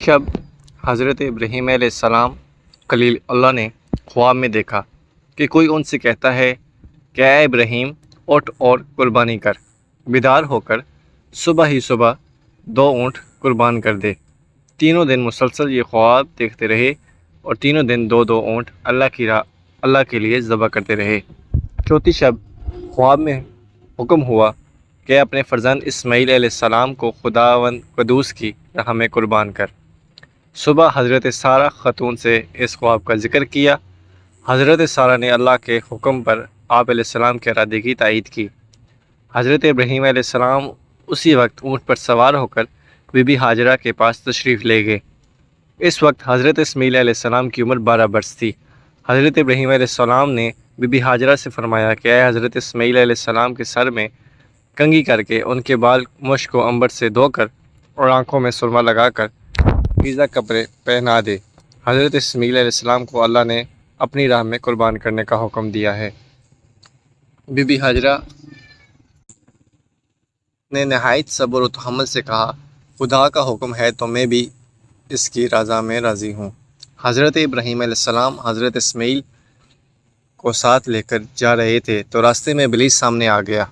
शब हज़रत इब्राहीम अलैहिस्सलाम खलील अल्लाह ने ख्वाब में देखा कि कोई उनसे कहता है कि ऐ इब्राहीम उठ और कुर्बानी कर। बेदार होकर सुबह ही सुबह 2 ऊँट कुर्बान कर दे। तीनों दिन मुसलसल ये ख्वाब देखते रहे और तीनों दिन 2-2 ऊँट अल्लाह के लिए ज़बह करते रहे। चौथी शब ख्वाब में हुक्म हुआ कि अपने फ़र्जंद इस्माईल अलैहिस्सलाम को खुदावंद क़ुद्दूस की राह में कुर्बान कर। सुबह हज़रत सारा ख़तून से इस ख्वाब का ज़िक्र किया। हज़रत सारा ने अल्लाह के हुक्म पर आप अलैहिस्सलाम के इरादे की तायीद की। हज़रत इब्राहीम अलैहिस्सलाम उसी वक्त ऊँट पर सवार होकर बीबी हाजरा के पास तशरीफ़ ले गए। इस वक्त हज़रत इस्माईल अलैहिस्सलाम की उम्र 12 बरस थी। हज़रत इब्राहीम अलैहिस्सलाम ने बीबी हाजरा से फरमाया कि ऐ हज़रत इस्माईल अलैहिस्सलाम के सर में कंघी करके उनके बाल मुश्क को अंबर से धोकर और आँखों में सुरमा लगाकर वीज़ा कपड़े पहना दे। हज़रत इस्माईल अलैहिस्सलाम को अल्लाह ने अपनी राह में कुर्बान करने का हुक्म दिया है। बीबी हाजरा ने नहायत सब्र और तहम्मुल से कहा, खुदा का हुक्म है तो मैं भी इसकी रज़ा में राज़ी हूँ। हज़रत इब्राहीम अलैहिस्सलाम हज़रत इस्माईल को साथ लेकर जा रहे थे तो रास्ते में इब्लीस सामने आ गया।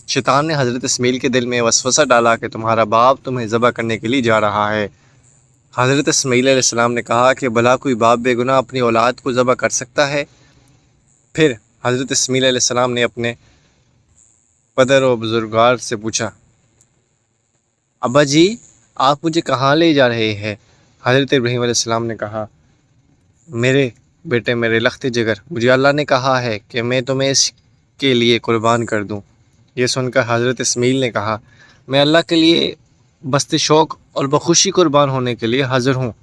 शैतान ने हज़रत इस्माईल के दिल में वसवसा डाला कि तुम्हारा बाप तुम्हें ज़बह करने के लिए जा रहा है। हज़रत इस्माईल अलैहिस्सलाम ने कहा कि भला कोई बाप बेगुनाह अपनी औलाद को ज़बह कर सकता है? फिर हज़रत इस्माईल अलैहिस्सलाम ने अपने पदर और बुजुर्गार से पूछा, अब्बा जी, आप मुझे कहाँ ले जा रहे हैं? हज़रत इब्राहीम अलैहिस्सलाम ने कहा, मेरे बेटे, मेरे लख्त जिगर, मुझे अल्लाह ने कहा है कि मैं तुम्हें इसके लिए कुर्बान कर दूँ। ये सुनकर हज़रत इस्माईल ने कहा, मैं अल्लाह के लिए बस्ते शौक़ और बखुशी कुर्बान होने के लिए हाज़िर हूँ।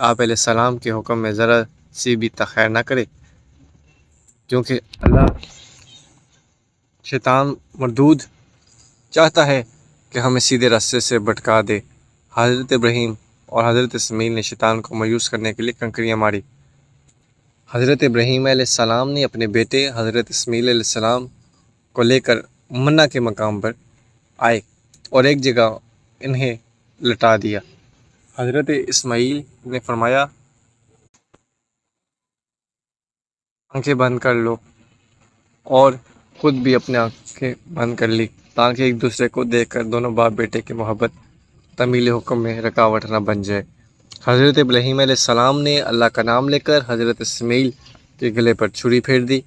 आप अलैहिस्सलाम के हुक्म में ज़रा सी भी तख़ैर न करे, क्योंकि अल्लाह शैतान मरदूद चाहता है कि हमें सीधे रास्ते से भटका दे। हज़रत इब्राहीम और हज़रत इस्माईल ने शैतान को मायूस करने के लिए कंकरियाँ मारी। हज़रत इब्राहीम अलैहिस्सलाम ने अपने बेटे हज़रत इस्माईल अलैहिस्सलाम को लेकर मन्ना के मकाम पर आए और एक जगह इन्हें लटा दिया। हज़रत इस्माईल ने फरमाया, आंखें बंद कर लो, और ख़ुद भी अपनी आंखें बंद कर ली ताकि एक दूसरे को देखकर दोनों बाप बेटे की मोहब्बत तमील हुक्म में रुकावट न बन जाए। हज़रत इब्राहीम अलैहिस्सलाम ने अल्लाह का नाम लेकर हज़रत इस्माईल के गले पर छुरी फेर दी।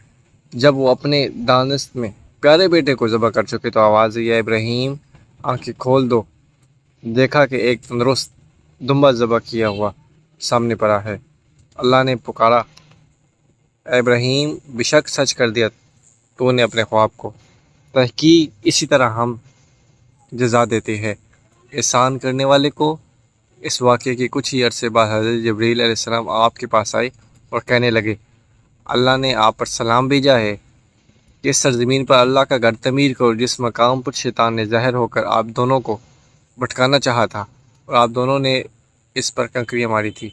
जब वो अपने दानिश में प्यारे बेटे को ज़बह कर चुके तो आवाज़ आई, इब्राहीम, आंखें खोल दो। देखा कि एक तंदुरुस्त दुम्बा ज़बह किया हुआ सामने पड़ा है। अल्लाह ने पुकारा, इब्राहीम, बेशक सच कर दिया तूने अपने ख्वाब को। तहकीक इसी तरह हम जज़ा देते हैं एहसान करने वाले को। इस वाक़े के कुछ ही अरसे बाद हज़रत जिब्रील अलैहिस्सलाम आपके पास आए और कहने लगे, अल्लाह ने आप पर सलाम भेजा है कि इस सरज़मीन पर अल्लाह का घर तमीर करो जिस मकाम पर शैतान ने ज़ाहिर होकर आप दोनों को भटकाना चाहा था और आप दोनों ने इस पर कंकरियाँ मारी थी।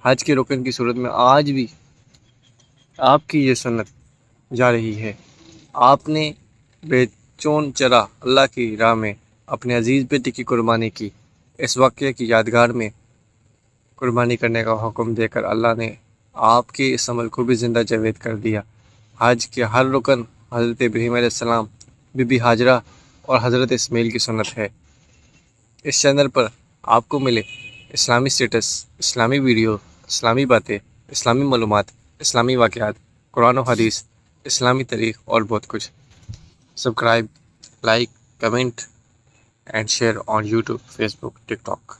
हज के रुकन की सूरत में आज भी आपकी ये सुन्नत जा रही है। आपने बेचैन चरा अल्लाह की राह में अपने अजीज़ बेटे की कुर्बानी की। इस वाक़े की यादगार में कुर्बानी करने का हुक्म देकर अल्लाह ने आपके इस अमल को भी ज़िंदा जावेद कर दिया। हज के हर रुकन हज़रत इब्राहीम अलैहिस्सलाम, बीबी हाजरा और हज़रत इस्माईल की सुन्नत है। इस चैनल पर आपको मिले इस्लामी स्टेटस, इस्लामी वीडियो, इस्लामी बातें, इस्लामी मालूमात, इस्लामी वाक़यात, कुरान और हदीस, इस्लामी तारीख़ और बहुत कुछ। Subscribe, like, comment and share on YouTube, Facebook, TikTok.